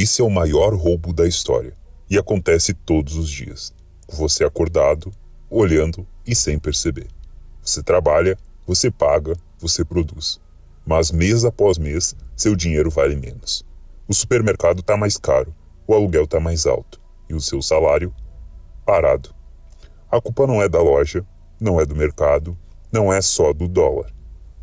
Esse é o maior roubo da história e acontece todos os dias. Você acordado, olhando e sem perceber. Você trabalha, você paga, você produz. Mas mês após mês, seu dinheiro vale menos. O supermercado está mais caro, o aluguel está mais alto e o seu salário parado. A culpa não é da loja, não é do mercado, não é só do dólar.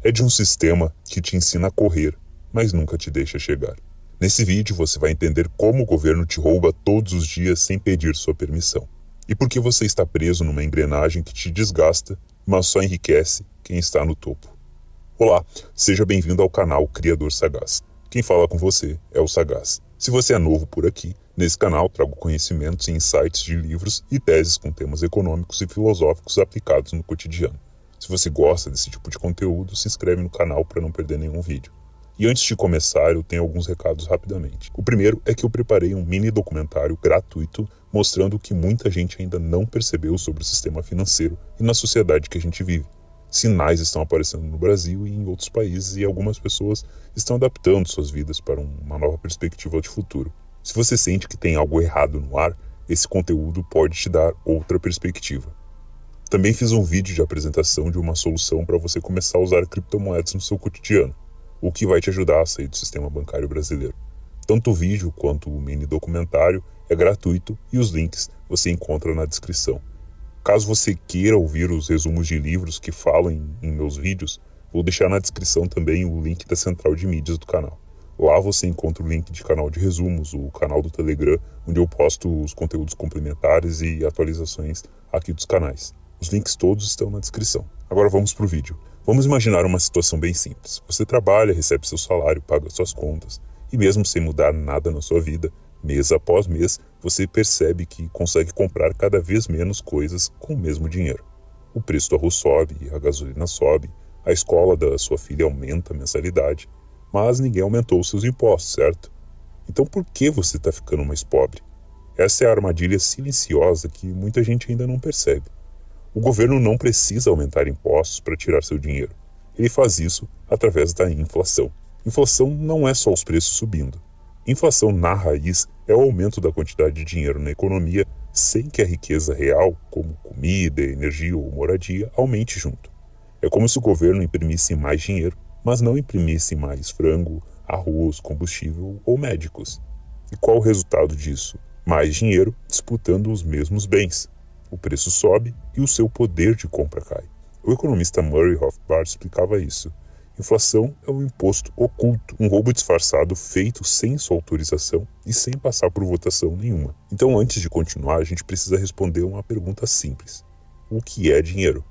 É de um sistema que te ensina a correr, mas nunca te deixa chegar. Nesse vídeo você vai entender como o governo te rouba todos os dias sem pedir sua permissão. E por que você está preso numa engrenagem que te desgasta, mas só enriquece quem está no topo. Olá, seja bem-vindo ao canal Criador Sagaz. Quem fala com você é o Sagaz. Se você é novo por aqui, nesse canal trago conhecimentos e insights de livros e teses com temas econômicos e filosóficos aplicados no cotidiano. Se você gosta desse tipo de conteúdo, se inscreve no canal para não perder nenhum vídeo. E antes de começar, eu tenho alguns recados rapidamente. O primeiro é que eu preparei um mini documentário gratuito mostrando o que muita gente ainda não percebeu sobre o sistema financeiro e na sociedade que a gente vive. Sinais estão aparecendo no Brasil e em outros países e algumas pessoas estão adaptando suas vidas para uma nova perspectiva de futuro. Se você sente que tem algo errado no ar, esse conteúdo pode te dar outra perspectiva. Também fiz um vídeo de apresentação de uma solução para você começar a usar criptomoedas no seu cotidiano, o que vai te ajudar a sair do sistema bancário brasileiro. Tanto o vídeo quanto o mini documentário é gratuito e os links você encontra na descrição. Caso você queira ouvir os resumos de livros que falam em meus vídeos, vou deixar na descrição também o link da central de mídias do canal. Lá você encontra o link de canal de resumos, o canal do Telegram, onde eu posto os conteúdos complementares e atualizações aqui dos canais. Os links todos estão na descrição. Agora vamos para o vídeo. Vamos imaginar uma situação bem simples. Você trabalha, recebe seu salário, paga suas contas, e mesmo sem mudar nada na sua vida, mês após mês, você percebe que consegue comprar cada vez menos coisas com o mesmo dinheiro. O preço do arroz sobe, a gasolina sobe, a escola da sua filha aumenta a mensalidade, mas ninguém aumentou os seus impostos, certo? Então por que você está ficando mais pobre? Essa é a armadilha silenciosa que muita gente ainda não percebe. O governo não precisa aumentar impostos para tirar seu dinheiro. Ele faz isso através da inflação. Inflação não é só os preços subindo. Inflação na raiz é o aumento da quantidade de dinheiro na economia sem que a riqueza real, como comida, energia ou moradia, aumente junto. É como se o governo imprimisse mais dinheiro, mas não imprimisse mais frango, arroz, combustível ou médicos. E qual o resultado disso? Mais dinheiro disputando os mesmos bens. O preço sobe e o seu poder de compra cai. O economista Murray Rothbard explicava isso. Inflação é um imposto oculto, um roubo disfarçado feito sem sua autorização e sem passar por votação nenhuma. Então, antes de continuar, a gente precisa responder uma pergunta simples. O que é dinheiro?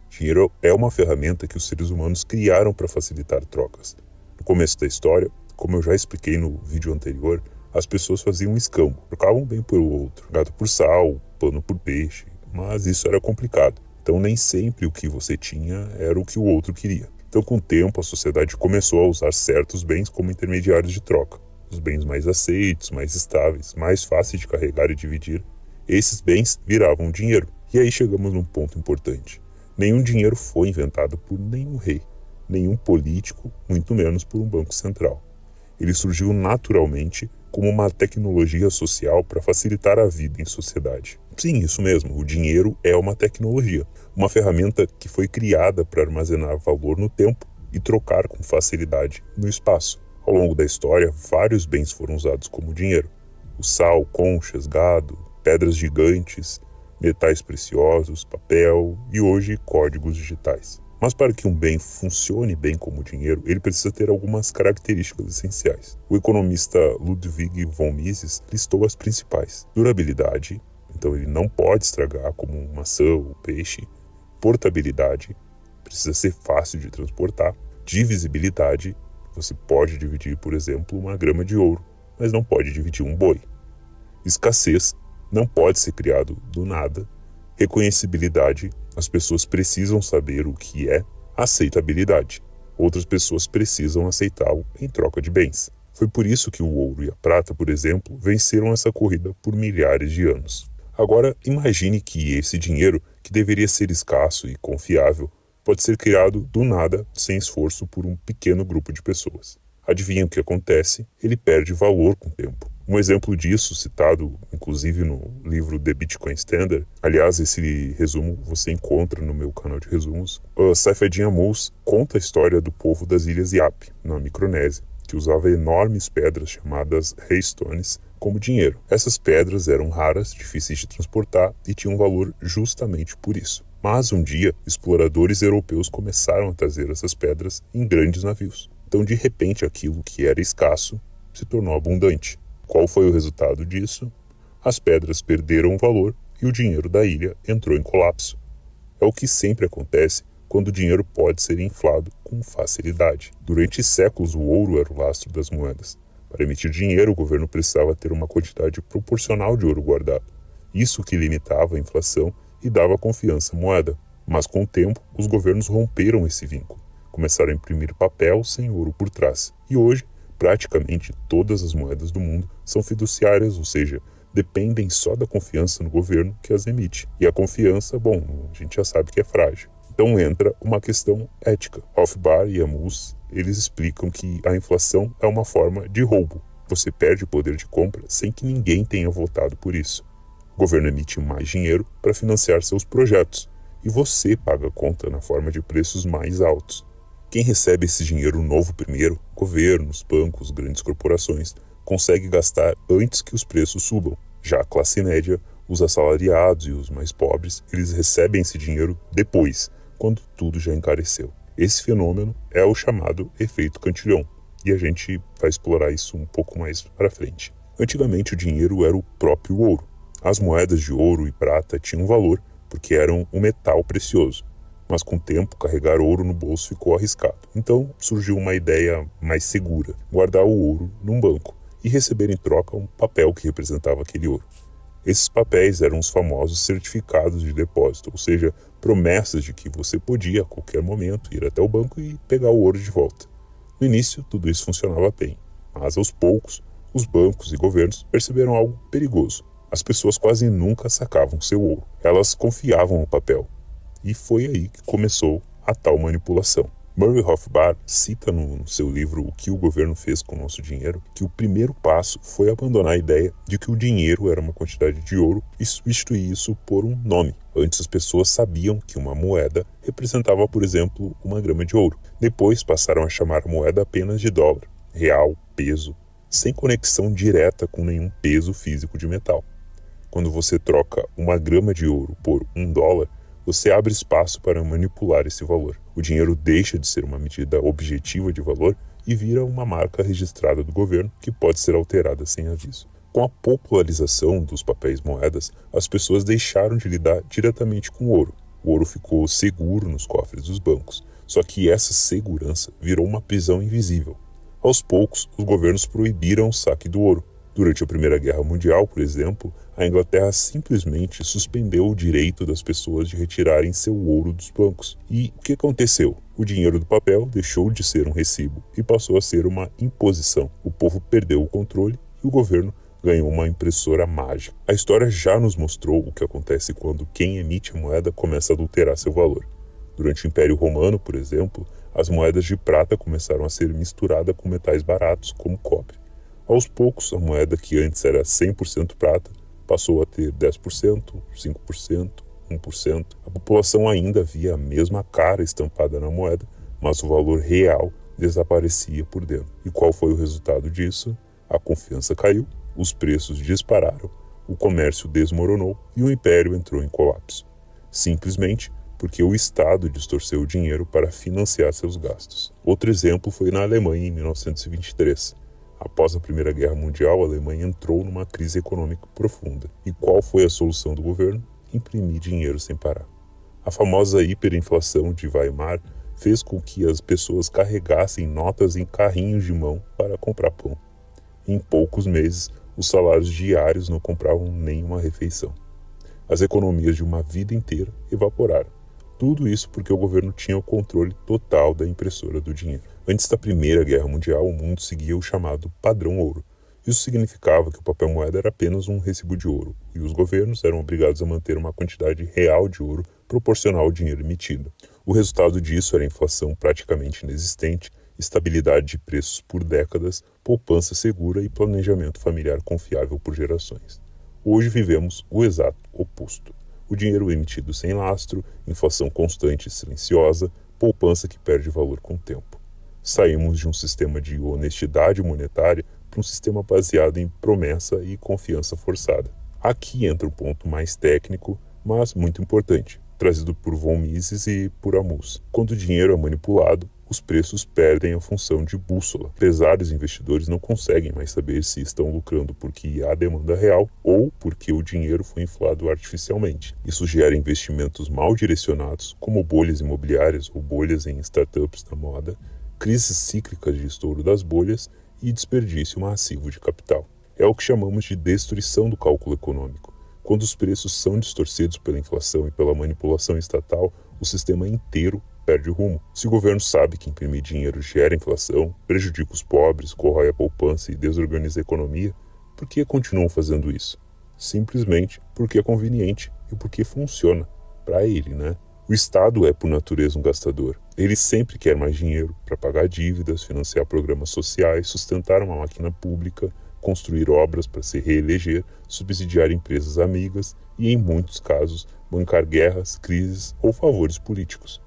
Dinheiro é uma ferramenta que os seres humanos criaram para facilitar trocas. No começo da história, como eu já expliquei no vídeo anterior, as pessoas faziam um escambo, trocavam um bem por outro, gato por sal, pano por peixe, mas isso era complicado. Então nem sempre o que você tinha era o que o outro queria. Então com o tempo a sociedade começou a usar certos bens como intermediários de troca. Os bens mais aceitos, mais estáveis, mais fáceis de carregar e dividir, esses bens viravam dinheiro. E aí chegamos num ponto importante. Nenhum dinheiro foi inventado por nenhum rei, nenhum político, muito menos por um banco central. Ele surgiu naturalmente como uma tecnologia social para facilitar a vida em sociedade. Sim, isso mesmo, o dinheiro é uma tecnologia, uma ferramenta que foi criada para armazenar valor no tempo e trocar com facilidade no espaço. Ao longo da história, vários bens foram usados como dinheiro. O sal, conchas, gado, pedras gigantes, metais preciosos, papel e hoje códigos digitais. Mas para que um bem funcione bem como dinheiro, ele precisa ter algumas características essenciais. O economista Ludwig von Mises listou as principais. Durabilidade, então ele não pode estragar como maçã ou peixe. Portabilidade, precisa ser fácil de transportar. Divisibilidade, você pode dividir, por exemplo, uma grama de ouro, mas não pode dividir um boi. Escassez, não pode ser criado do nada. Reconhecibilidade, as pessoas precisam saber o que é. Aceitabilidade, outras pessoas precisam aceitá-lo em troca de bens. Foi por isso que o ouro e a prata, por exemplo, venceram essa corrida por milhares de anos. Agora, imagine que esse dinheiro, que deveria ser escasso e confiável, pode ser criado do nada, sem esforço, por um pequeno grupo de pessoas. Adivinha o que acontece? Ele perde valor com o tempo. Um exemplo disso, citado inclusive no livro The Bitcoin Standard, aliás, esse resumo você encontra no meu canal de resumos, Saifedean Ammous conta a história do povo das Ilhas Yap, na Micronésia, que usava enormes pedras chamadas Haystones como dinheiro. Essas pedras eram raras, difíceis de transportar e tinham valor justamente por isso. Mas um dia, exploradores europeus começaram a trazer essas pedras em grandes navios. Então, de repente, aquilo que era escasso se tornou abundante. Qual foi o resultado disso? As pedras perderam valor e o dinheiro da ilha entrou em colapso. É o que sempre acontece quando o dinheiro pode ser inflado com facilidade. Durante séculos, o ouro era o lastro das moedas. Para emitir dinheiro, o governo precisava ter uma quantidade proporcional de ouro guardado. Isso que limitava a inflação e dava confiança à moeda. Mas com o tempo, os governos romperam esse vínculo. Começaram a imprimir papel sem ouro por trás. E hoje, praticamente todas as moedas do mundo são fiduciárias, ou seja, dependem só da confiança no governo que as emite. E a confiança, bom, a gente já sabe que é frágil. Então entra uma questão ética. Rothbard e Ammous, eles explicam que a inflação é uma forma de roubo. Você perde o poder de compra sem que ninguém tenha votado por isso. O governo emite mais dinheiro para financiar seus projetos e você paga a conta na forma de preços mais altos. Quem recebe esse dinheiro novo primeiro, governos, bancos, grandes corporações, consegue gastar antes que os preços subam. Já a classe média, os assalariados e os mais pobres, eles recebem esse dinheiro depois, quando tudo já encareceu. Esse fenômeno é o chamado efeito Cantillon, e a gente vai explorar isso um pouco mais para frente. Antigamente o dinheiro era o próprio ouro. As moedas de ouro e prata tinham valor porque eram um metal precioso. Mas com o tempo, carregar ouro no bolso ficou arriscado. Então surgiu uma ideia mais segura, guardar o ouro num banco e receber em troca um papel que representava aquele ouro. Esses papéis eram os famosos certificados de depósito, ou seja, promessas de que você podia a qualquer momento ir até o banco e pegar o ouro de volta. No início, tudo isso funcionava bem, mas aos poucos, os bancos e governos perceberam algo perigoso. As pessoas quase nunca sacavam seu ouro, elas confiavam no papel. E foi aí que começou a tal manipulação. Murray Rothbard cita no seu livro O que o governo fez com o nosso dinheiro, que o primeiro passo foi abandonar a ideia de que o dinheiro era uma quantidade de ouro e substituir isso por um nome. Antes as pessoas sabiam que uma moeda representava, por exemplo, 1 grama de ouro. Depois passaram a chamar a moeda apenas de dólar, real, peso, sem conexão direta com nenhum peso físico de metal. Quando você troca 1 grama de ouro por $1, você abre espaço para manipular esse valor. O dinheiro deixa de ser uma medida objetiva de valor e vira uma marca registrada do governo que pode ser alterada sem aviso. Com a popularização dos papéis moedas, as pessoas deixaram de lidar diretamente com o ouro. O ouro ficou seguro nos cofres dos bancos, só que essa segurança virou uma prisão invisível. Aos poucos, os governos proibiram o saque do ouro. Durante a Primeira Guerra Mundial, por exemplo, a Inglaterra simplesmente suspendeu o direito das pessoas de retirarem seu ouro dos bancos. E o que aconteceu? O dinheiro do papel deixou de ser um recibo e passou a ser uma imposição. O povo perdeu o controle e o governo ganhou uma impressora mágica. A história já nos mostrou o que acontece quando quem emite a moeda começa a adulterar seu valor. Durante o Império Romano, por exemplo, as moedas de prata começaram a ser misturadas com metais baratos, como cobre. Aos poucos, a moeda que antes era 100% prata passou a ter 10%, 5%, 1%. A população ainda via a mesma cara estampada na moeda, mas o valor real desaparecia por dentro. E qual foi o resultado disso? A confiança caiu, os preços dispararam, o comércio desmoronou e o império entrou em colapso. Simplesmente porque o Estado distorceu o dinheiro para financiar seus gastos. Outro exemplo foi na Alemanha em 1923. Após a Primeira Guerra Mundial, a Alemanha entrou numa crise econômica profunda. E qual foi a solução do governo? Imprimir dinheiro sem parar. A famosa hiperinflação de Weimar fez com que as pessoas carregassem notas em carrinhos de mão para comprar pão. Em poucos meses, os salários diários não compravam nenhuma refeição. As economias de uma vida inteira evaporaram. Tudo isso porque o governo tinha o controle total da impressora do dinheiro. Antes da Primeira Guerra Mundial, o mundo seguia o chamado padrão ouro. Isso significava que o papel moeda era apenas um recibo de ouro, e os governos eram obrigados a manter uma quantidade real de ouro proporcional ao dinheiro emitido. O resultado disso era a inflação praticamente inexistente estabilidade de preços por décadas, poupança segura e planejamento familiar confiável por gerações. Hoje vivemos o exato oposto. O dinheiro emitido sem lastro, inflação constante e silenciosa, poupança que perde valor com o tempo. Saímos de um sistema de honestidade monetária para um sistema baseado em promessa e confiança forçada. Aqui entra um ponto mais técnico, mas muito importante, trazido por von Mises e por Amus. Quando o dinheiro é manipulado, os preços perdem a função de bússola. Empresários e investidores não conseguem mais saber se estão lucrando porque há demanda real ou porque o dinheiro foi inflado artificialmente. Isso gera investimentos mal direcionados, como bolhas imobiliárias ou bolhas em startups da moda, crises cíclicas de estouro das bolhas e desperdício massivo de capital. É o que chamamos de destruição do cálculo econômico. Quando os preços são distorcidos pela inflação e pela manipulação estatal, o sistema inteiro perde o rumo. Se o governo sabe que imprimir dinheiro gera inflação, prejudica os pobres, corrói a poupança e desorganiza a economia, por que continuam fazendo isso? Simplesmente porque é conveniente e porque funciona. Para ele, né? O Estado é, por natureza, um gastador. Ele sempre quer mais dinheiro para pagar dívidas, financiar programas sociais, sustentar uma máquina pública, construir obras para se reeleger, subsidiar empresas amigas e, em muitos casos, bancar guerras, crises ou favores políticos.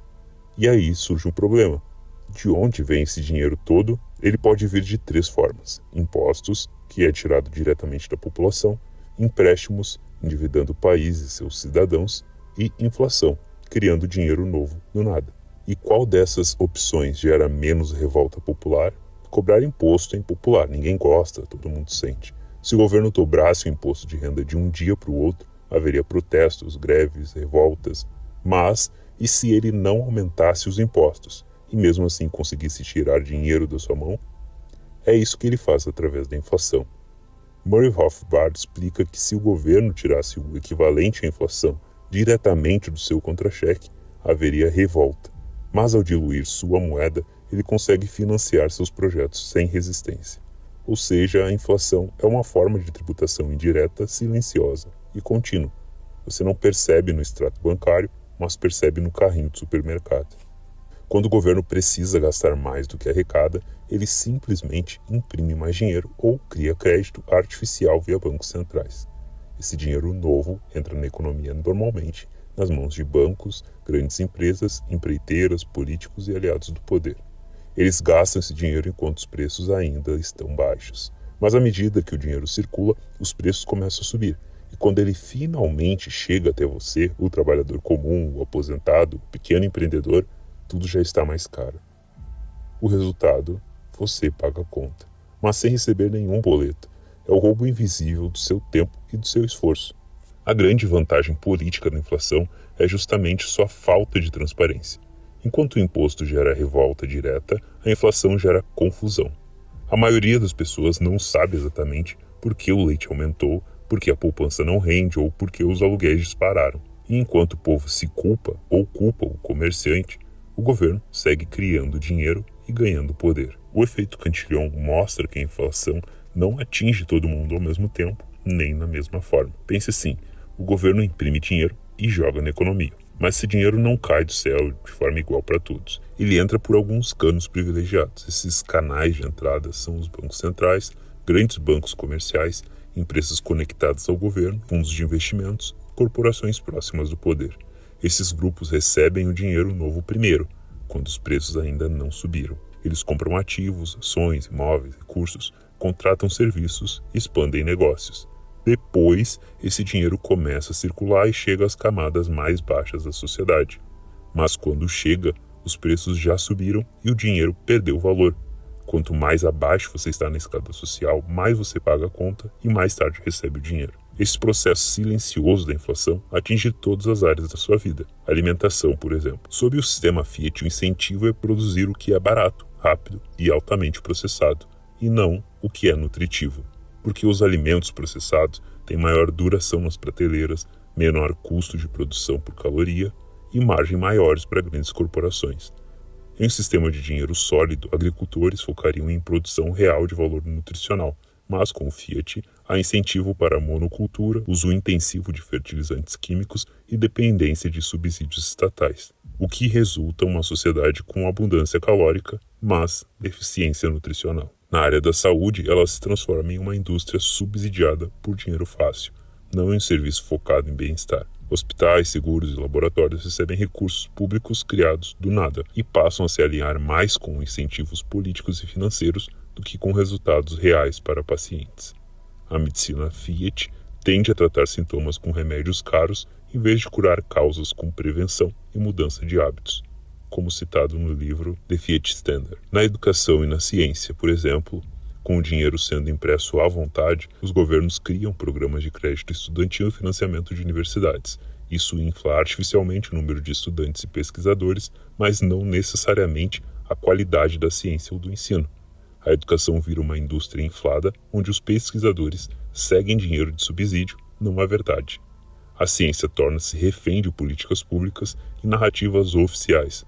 E aí surge um problema. De onde vem esse dinheiro todo? Ele pode vir de 3 formas: impostos, que é tirado diretamente da população, empréstimos, endividando o país e seus cidadãos, e inflação, criando dinheiro novo do nada. E qual dessas opções gera menos revolta popular? Cobrar imposto é impopular, ninguém gosta, todo mundo sente. Se o governo dobrasse o imposto de renda de um dia para o outro, haveria protestos, greves, revoltas. Mas, e se ele não aumentasse os impostos, e mesmo assim conseguisse tirar dinheiro da sua mão? É isso que ele faz através da inflação. Murray Rothbard explica que se o governo tirasse o equivalente à inflação diretamente do seu contra-cheque, haveria revolta. Mas ao diluir sua moeda, ele consegue financiar seus projetos sem resistência. Ou seja, a inflação é uma forma de tributação indireta, silenciosa e contínua. Você não percebe no extrato bancário, mas percebe no carrinho de supermercado. Quando o governo precisa gastar mais do que arrecada, ele simplesmente imprime mais dinheiro ou cria crédito artificial via bancos centrais. Esse dinheiro novo entra na economia normalmente nas mãos de bancos, grandes empresas, empreiteiras, políticos e aliados do poder. Eles gastam esse dinheiro enquanto os preços ainda estão baixos. Mas à medida que o dinheiro circula, os preços começam a subir. E quando ele finalmente chega até você, o trabalhador comum, o aposentado, o pequeno empreendedor, tudo já está mais caro. O resultado, você paga a conta, mas sem receber nenhum boleto. É o roubo invisível do seu tempo e do seu esforço. A grande vantagem política da inflação é justamente sua falta de transparência. Enquanto o imposto gera revolta direta, a inflação gera confusão. A maioria das pessoas não sabe exatamente por que o leite aumentou, por que a poupança não rende ou por que os aluguéis dispararam. E enquanto o povo se culpa ou culpa o comerciante, o governo segue criando dinheiro e ganhando poder. O efeito Cantillon mostra que a inflação não atinge todo mundo ao mesmo tempo, nem na mesma forma. Pense assim, o governo imprime dinheiro e joga na economia. Mas esse dinheiro não cai do céu de forma igual para todos. Ele entra por alguns canos privilegiados. Esses canais de entrada são os bancos centrais, grandes bancos comerciais, empresas conectadas ao governo, fundos de investimentos, corporações próximas do poder. Esses grupos recebem o dinheiro novo primeiro, quando os preços ainda não subiram. Eles compram ativos, ações, imóveis, recursos, contratam serviços e expandem negócios. Depois, esse dinheiro começa a circular e chega às camadas mais baixas da sociedade. Mas quando chega, os preços já subiram e o dinheiro perdeu valor. Quanto mais abaixo você está na escada social, mais você paga a conta e mais tarde recebe o dinheiro. Esse processo silencioso da inflação atinge todas as áreas da sua vida. Alimentação, por exemplo. Sob o sistema Fiat, o incentivo é produzir o que é barato, rápido e altamente processado, e não o que é nutritivo. Porque os alimentos processados têm maior duração nas prateleiras, menor custo de produção por caloria e margem maiores para grandes corporações. Em um sistema de dinheiro sólido, agricultores focariam em produção real de valor nutricional, mas com o Fiat, há incentivo para a monocultura, uso intensivo de fertilizantes químicos e dependência de subsídios estatais. o que resulta em uma sociedade com abundância calórica, mas deficiência nutricional. Na área da saúde, ela se transforma em uma indústria subsidiada por dinheiro fácil, não em um serviço focado em bem-estar. Hospitais, seguros e laboratórios recebem recursos públicos criados do nada e passam a se alinhar mais com incentivos políticos e financeiros do que com resultados reais para pacientes. A medicina Fiat tende a tratar sintomas com remédios caros em vez de curar causas com prevenção e mudança de hábitos, como citado no livro The Fiat Standard. Na educação e na ciência, por exemplo, com o dinheiro sendo impresso à vontade, os governos criam programas de crédito estudantil e financiamento de universidades. Isso infla artificialmente o número de estudantes e pesquisadores, mas não necessariamente a qualidade da ciência ou do ensino. A educação vira uma indústria inflada, onde os pesquisadores seguem dinheiro de subsídio, não a verdade. A ciência torna-se refém de políticas públicas e narrativas oficiais,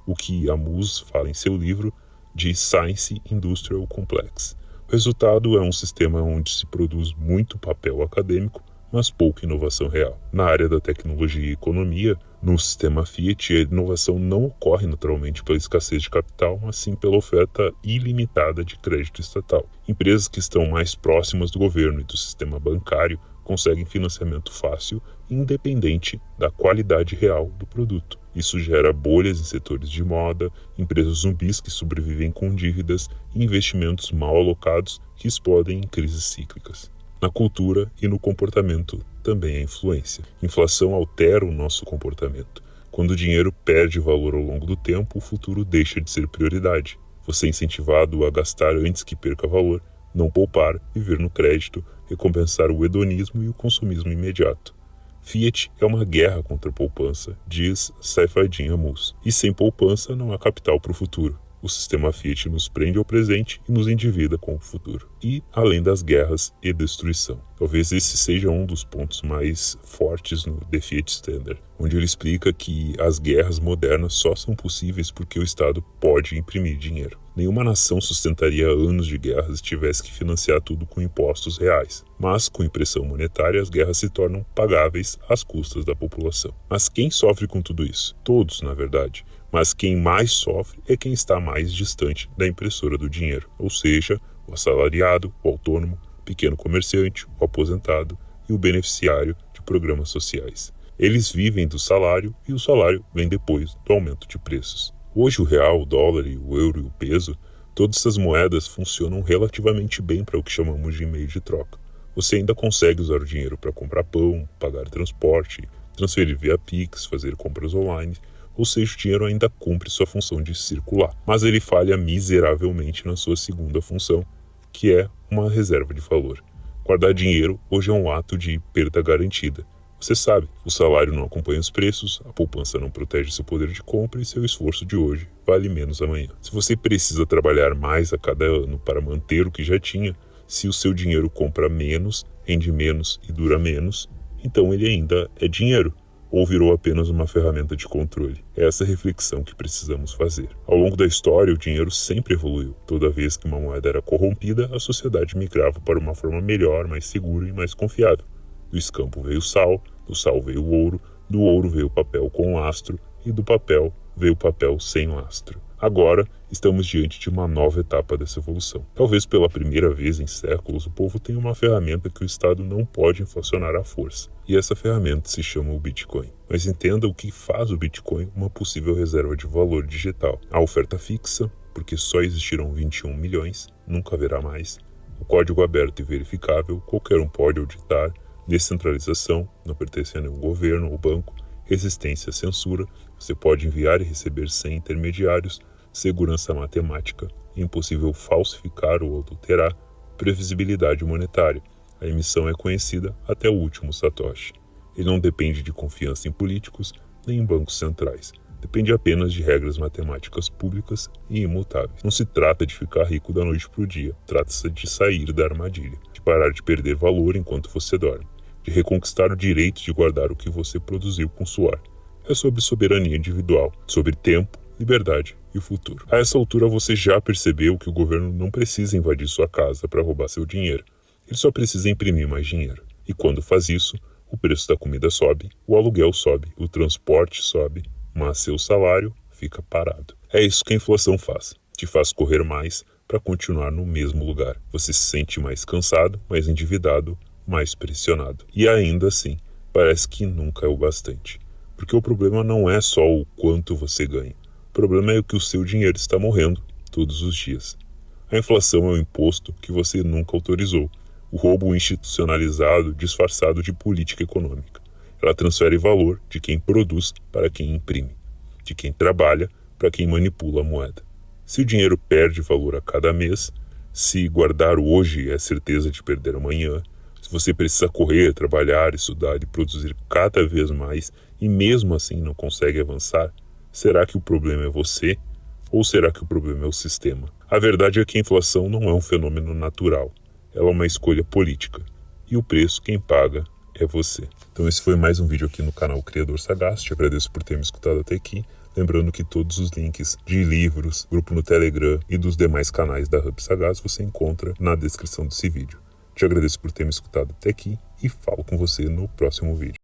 o que Amus fala em seu livro de Science Industrial Complex. O resultado é um sistema onde se produz muito papel acadêmico, mas pouca inovação real. Na área da tecnologia e economia, no sistema Fiat, a inovação não ocorre naturalmente pela escassez de capital, mas sim pela oferta ilimitada de crédito estatal. Empresas que estão mais próximas do governo e do sistema bancário conseguem financiamento fácil, independente da qualidade real do produto. Isso gera bolhas em setores de moda, empresas zumbis que sobrevivem com dívidas e investimentos mal alocados que explodem em crises cíclicas. Na cultura e no comportamento também há influência. Inflação altera o nosso comportamento. Quando o dinheiro perde valor ao longo do tempo, o futuro deixa de ser prioridade. Você é incentivado a gastar antes que perca valor, não poupar, viver no crédito, recompensar o hedonismo e o consumismo imediato. Fiat é uma guerra contra a poupança, diz Saifedean Ammous. E sem poupança não há capital para o futuro. O sistema Fiat nos prende ao presente e nos endivida com o futuro. E além das guerras e destruição. Talvez esse seja um dos pontos mais fortes no The Fiat Standard, onde ele explica que as guerras modernas só são possíveis porque o Estado pode imprimir dinheiro. Nenhuma nação sustentaria anos de guerras se tivesse que financiar tudo com impostos reais. Mas, com impressão monetária, as guerras se tornam pagáveis às custas da população. Mas quem sofre com tudo isso? Todos, na verdade. Mas quem mais sofre é quem está mais distante da impressora do dinheiro, ou seja, o assalariado, o autônomo, o pequeno comerciante, o aposentado e o beneficiário de programas sociais. Eles vivem do salário e o salário vem depois do aumento de preços. Hoje o real, o dólar, o euro e o peso, todas essas moedas funcionam relativamente bem para o que chamamos de meio de troca. Você ainda consegue usar o dinheiro para comprar pão, pagar transporte, transferir via Pix, fazer compras online, ou seja, o dinheiro ainda cumpre sua função de circular. Mas ele falha miseravelmente na sua segunda função, que é uma reserva de valor. Guardar dinheiro hoje é um ato de perda garantida. Você sabe, o salário não acompanha os preços, a poupança não protege seu poder de compra e seu esforço de hoje vale menos amanhã. Se você precisa trabalhar mais a cada ano para manter o que já tinha, se o seu dinheiro compra menos, rende menos e dura menos, então ele ainda é dinheiro, ou virou apenas uma ferramenta de controle. É essa reflexão que precisamos fazer. Ao longo da história, o dinheiro sempre evoluiu. Toda vez que uma moeda era corrompida, a sociedade migrava para uma forma melhor, mais segura e mais confiável. Do escampo veio o sal, do sal veio o ouro, do ouro veio o papel com lastro e do papel veio o papel sem lastro. Agora, estamos diante de uma nova etapa dessa evolução. Talvez pela primeira vez em séculos, o povo tenha uma ferramenta que o Estado não pode inflacionar à força. E essa ferramenta se chama o Bitcoin. Mas entenda o que faz o Bitcoin uma possível reserva de valor digital. A oferta fixa, porque só existirão 21 milhões, nunca haverá mais. O código aberto e verificável, qualquer um pode auditar. Descentralização, não pertence a nenhum governo ou banco. Resistência à censura, você pode enviar e receber sem intermediários. Segurança matemática, impossível falsificar ou adulterar. Previsibilidade monetária, a emissão é conhecida até o último satoshi. Ele não depende de confiança em políticos nem em bancos centrais. Depende apenas de regras matemáticas públicas e imutáveis. Não se trata de ficar rico da noite para o dia, trata-se de sair da armadilha, de parar de perder valor enquanto você dorme, de reconquistar o direito de guardar o que você produziu com suor. É sobre soberania individual, sobre tempo, liberdade e o futuro. A essa altura você já percebeu que o governo não precisa invadir sua casa para roubar seu dinheiro. Ele só precisa imprimir mais dinheiro. E quando faz isso, o preço da comida sobe, o aluguel sobe, o transporte sobe mas seu salário fica parado. É isso que a inflação faz. Te faz correr mais para continuar no mesmo lugar. Você se sente mais cansado, mais endividado, mais pressionado. E ainda assim, parece que nunca é o bastante. Porque o problema não é só o quanto você ganha. O problema é que o seu dinheiro está morrendo todos os dias. A inflação é um imposto que você nunca autorizou. O roubo institucionalizado disfarçado de política econômica. Ela transfere valor de quem produz para quem imprime, de quem trabalha para quem manipula a moeda. Se o dinheiro perde valor a cada mês, se guardar hoje é certeza de perder amanhã, se você precisa correr, trabalhar, estudar e produzir cada vez mais e mesmo assim não consegue avançar, será que o problema é você ou será que o problema é o sistema? A verdade é que a inflação não é um fenômeno natural, ela é uma escolha política e o preço quem paga é você. Então esse foi mais um vídeo aqui no canal Criador Sagaz, te agradeço por ter me escutado até aqui. Lembrando que todos os links de livros, grupo no Telegram e dos demais canais da Hub Sagaz você encontra na descrição desse vídeo. Te agradeço por ter me escutado até aqui e falo com você no próximo vídeo.